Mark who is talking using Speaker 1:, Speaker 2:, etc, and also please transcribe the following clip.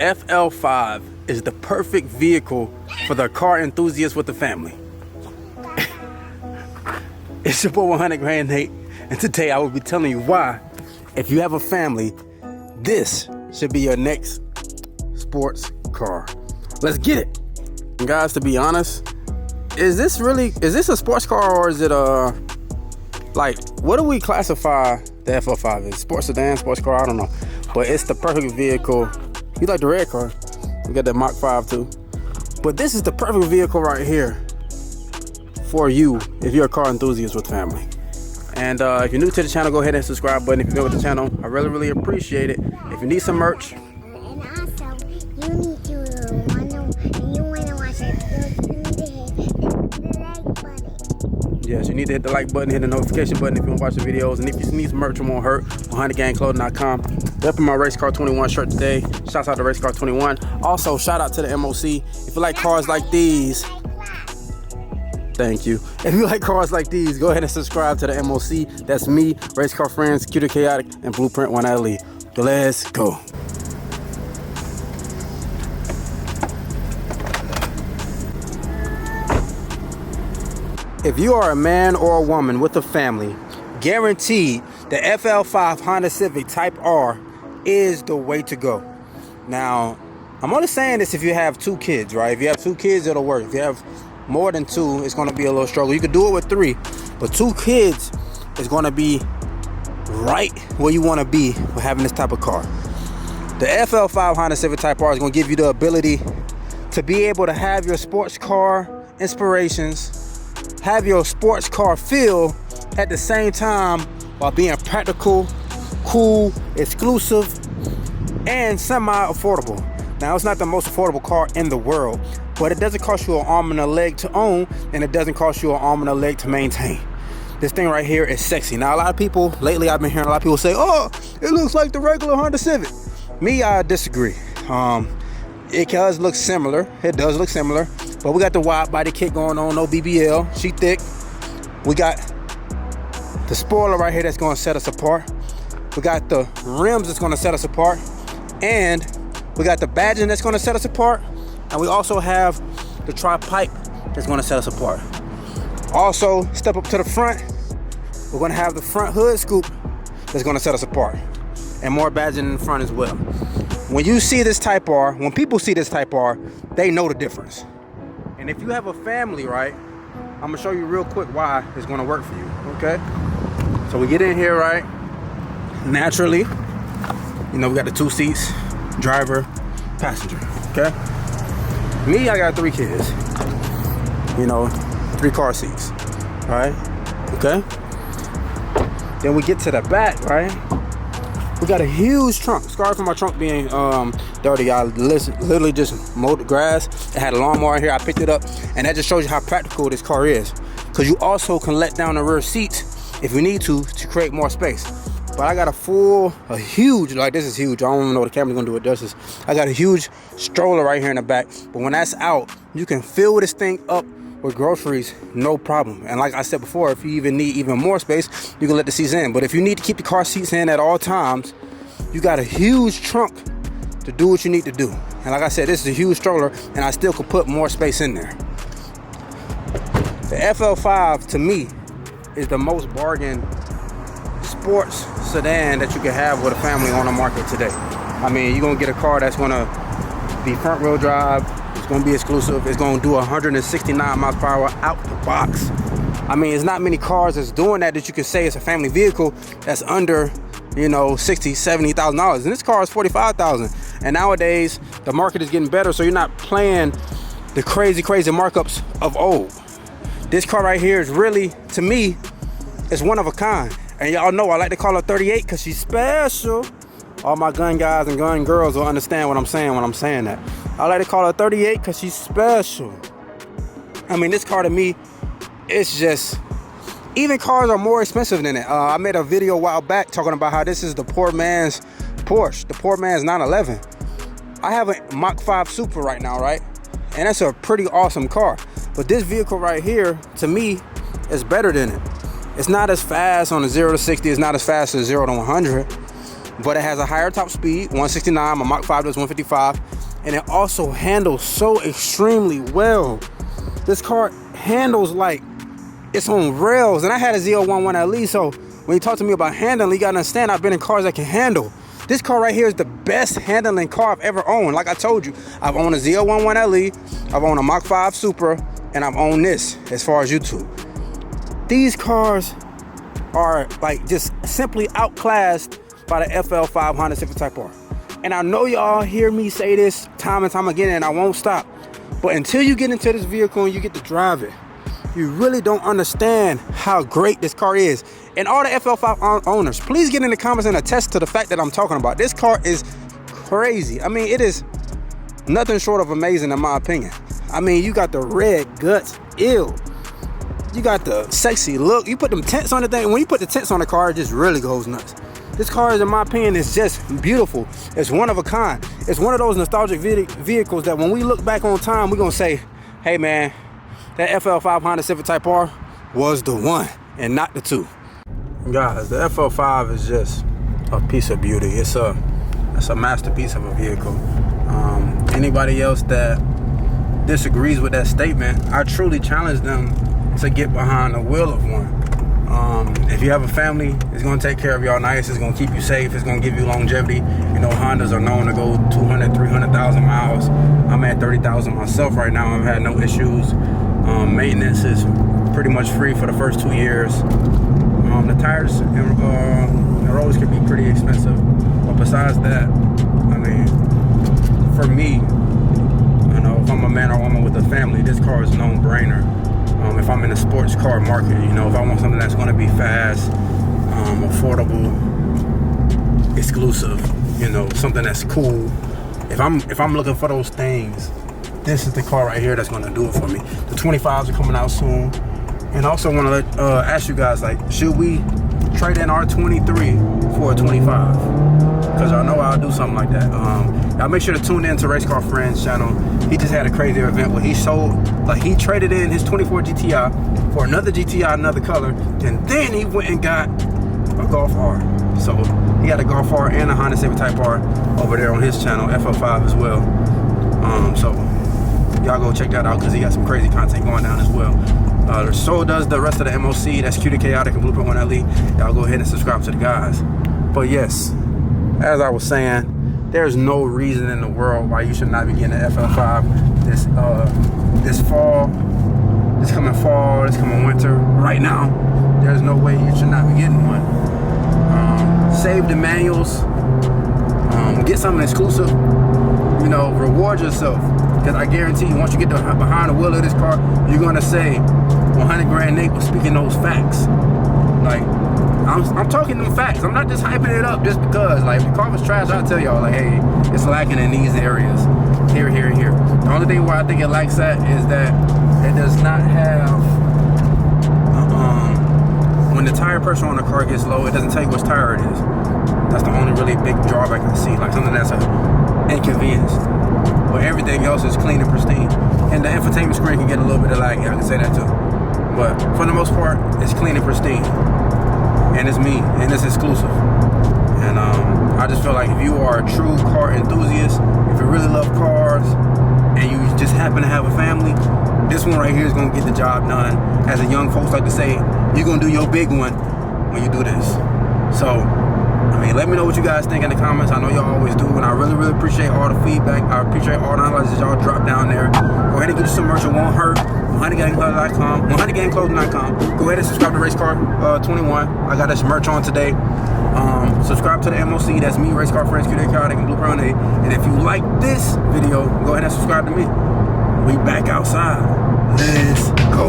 Speaker 1: FL5 is the perfect vehicle for the car enthusiast with the family. It's your boy 100 Grand Nate, and today I will be telling you why, if you have a family, this should be your next sports car. Let's get it. And guys, to be honest, is this a sports car, or is it like, what do we classify the FL5 as? Sports sedan, sports car, I don't know. But it's the perfect vehicle. You like the red car? We got the Mach 5 too. But this is the perfect vehicle right here for you if you're a car enthusiast with family. And if you're new to the channel, go ahead and subscribe button if you're new with the channel. I really appreciate it. If you need some merch,
Speaker 2: and also you need to watch it, you need to hit the like button.
Speaker 1: yes, you need to hit the like button, hit the notification button if you want to watch the videos. And if you need some merch, it won't hurt. 100gangclothing.com. Repping my Race Car 21 shirt today. Shouts out to Race Car 21. Also, shout out to the MOC. If you like cars like these, thank you. If you like cars like these, go ahead and subscribe to the MOC. That's me, Race Car Friends, Cuter Chaotic, and Blueprint 1 LE. Let's go. If you are a man or a woman with a family, guaranteed the FL5 Honda Civic Type R is the way to go. Now, I'm only saying this if you have 2 kids, right? If you have 2 kids, it'll work. If you have more than 2, it's gonna be a little struggle. You could do it with 3, but 2 kids is gonna be right where you wanna be for having this type of car. The FL5 Honda Civic Type R is gonna give you the ability to be able to have your sports car inspirations, have your sports car feel at the same time while being practical, cool, exclusive, and semi-affordable. Now, it's not the most affordable car in the world, but it doesn't cost you an arm and a leg to own, and it doesn't cost you an arm and a leg to maintain. This thing right here is sexy. Now, a lot of people, lately I've been hearing a lot of people say, oh, it looks like the regular Honda Civic. Me, I disagree. It does look similar. It does look similar. But we got the wide body kit going on, no BBL. She thick. We got the spoiler right here that's going to set us apart. We got the rims that's going to set us apart. And we got the badging that's going to set us apart. And we also have the tri-pipe that's going to set us apart. Also, step up to the front. We're going to have the front hood scoop that's going to set us apart. And more badging in the front as well. When you see this Type R, when people see this Type R, they know the difference. And if you have a family, right, I'm gonna show you real quick why it's gonna work for you, okay? So we get in here, right? Naturally, you know, we got the 2 seats, driver, passenger, okay? Me, I got 3 kids, you know, 3 car seats, right? Okay? Then we get to the back, right? We got a huge trunk. Sorry for my trunk being dirty. I literally just mowed the grass. It had a lawnmower in here. I picked it up, and that just shows you how practical this car is. Because you also can let down the rear seats if you need to create more space. But I got a huge, like this is huge. I don't even know what the camera's gonna do it justice. I got a huge stroller right here in the back. But when that's out, you can fill this thing up with groceries, no problem. And like I said before, if you even need even more space, you can let the seats in. But if you need to keep the car seats in at all times, you got a huge trunk to do what you need to do. And like I said, this is a huge stroller, and I still could put more space in there. The FL5, to me, is the most bargain sports sedan that you can have with a family on the market today. I mean, you're gonna get a car that's gonna be front wheel drive. It's gonna be exclusive. It's gonna do 169 miles per hour out the box. I mean, there's not many cars that's doing that you can say it's a family vehicle that's under, you know, $60,000, $70,000. And this car is $45,000. And nowadays, the market is getting better, so you're not playing the crazy markups of old. This car right here is really, to me, it's one of a kind. And y'all know I like to call her 38 because she's special. All my gun guys and gun girls will understand what I'm saying when I'm saying that. I like to call her 38 because she's special. I mean, this car to me, it's just, even cars are more expensive than it. I made a video a while back talking about how this is the poor man's Porsche, the poor man's 911. I have a Mach 5 Super right now, right? And that's a pretty awesome car. But this vehicle right here, to me, is better than it. It's not as fast on the 0 to 60. It's not as fast as 0 to 100. But it has a higher top speed, 169. My Mach 5 does 155. and it also handles so extremely well. This car handles like it's on rails, and I had a Z011 LE, so when you talk to me about handling, you gotta understand I've been in cars that can handle. This car right here is the best handling car I've ever owned. Like I told you, I've owned a Z011 LE, I've owned a Mach 5 Supra, and I've owned this as far as YouTube. These cars are like just simply outclassed by the FL5 Honda Civic Type R. And I know y'all hear me say this time and time again, and I won't stop. But until you get into this vehicle and you get to drive it, you really don't understand how great this car is. And all the FL5 owners, please get in the comments and attest to the fact that I'm talking about. This car is crazy. I mean, it is nothing short of amazing in my opinion. I mean, you got the red guts, ew. You got the sexy look. You put them tints on the thing. When you put the tints on the car, it just really goes nuts. This car, in my opinion, is just beautiful. It's one of a kind. It's one of those nostalgic vehicles that when we look back on time, we're going to say, hey, man, that FL5 Honda Civic Type R was the one and not the two. Guys, the FL5 is just a piece of beauty. It's a masterpiece of a vehicle. Anybody else that disagrees with that statement, I truly challenge them to get behind the wheel of one. If you have a family, it's going to take care of y'all nice. It's going to keep you safe. It's going to give you longevity. You know, Hondas are known to go 200, 300,000 miles. I'm at 30,000 myself right now. I've had no issues. Maintenance is pretty much free for the first 2 years. The tires and the roads can be pretty expensive. But besides that, I mean, for me, you know, if I'm a man or woman with a family, this car is a no-brainer. If I'm in the sports car market, you know, if I want something that's going to be fast, affordable, exclusive, you know, something that's cool. If I'm looking for those things, this is the car right here that's going to do it for me. The 25s are coming out soon, and I also want to ask you guys, like, should we trade in our 23 for a 25? Because I know I'll do something like that. Y'all make sure to tune in to Race Car Friends channel. He just had a crazy event where he sold, like, he traded in his 24 GTI for another GTI, another color, and then he went and got a Golf R. So he had a Golf R and a Honda Civic Type R over there on his channel, FL5 as well. So y'all go check that out because he got some crazy content going down as well. So does the rest of the MOC. That's Cutie Chaotic and Blueprint 1 LE. Y'all go ahead and subscribe to the guys. But yes, as I was saying, there's no reason in the world why you should not be getting an FL5 this fall, this coming fall, this coming winter. Right now, there's no way you should not be getting one. Save the manuals, get something exclusive, you know, reward yourself. Because I guarantee you, once you get behind the wheel of this car, you're gonna say, 100 grand Nate was speaking those facts. Like, I'm talking them facts. I'm not just hyping it up just because. Like, if the car was trash, I'll tell y'all, like, hey, it's lacking in these areas. Here, here, and here. The only thing why I think it lacks that is that it does not have, when the tire pressure on the car gets low, it doesn't tell you which tire it is. That's the only really big drawback I see. Like, something that's an inconvenience. But everything else is clean and pristine. And the infotainment screen can get a little bit of laggy. I can say that too. But for the most part, it's clean and pristine. And it's me, and it's exclusive. And I just feel like if you are a true car enthusiast, if you really love cars, and you just happen to have a family, this one right here is gonna get the job done. As the young folks like to say, you're gonna do your big one when you do this. So, I mean, let me know what you guys think in the comments. I know y'all always do, and I really, really appreciate all the feedback. I appreciate all the analysis y'all drop down there. Go ahead and get you some merch, it won't hurt. 100gameclothing.com, 100gameclothing.com. Go ahead and subscribe to Race Car 21. I got this merch on today. Subscribe to the MOC. That's me, Race Car Friends, Cutie Chaotic, and Blueprint 1 And if you like this video, go ahead and subscribe to me. We back outside. Let's go.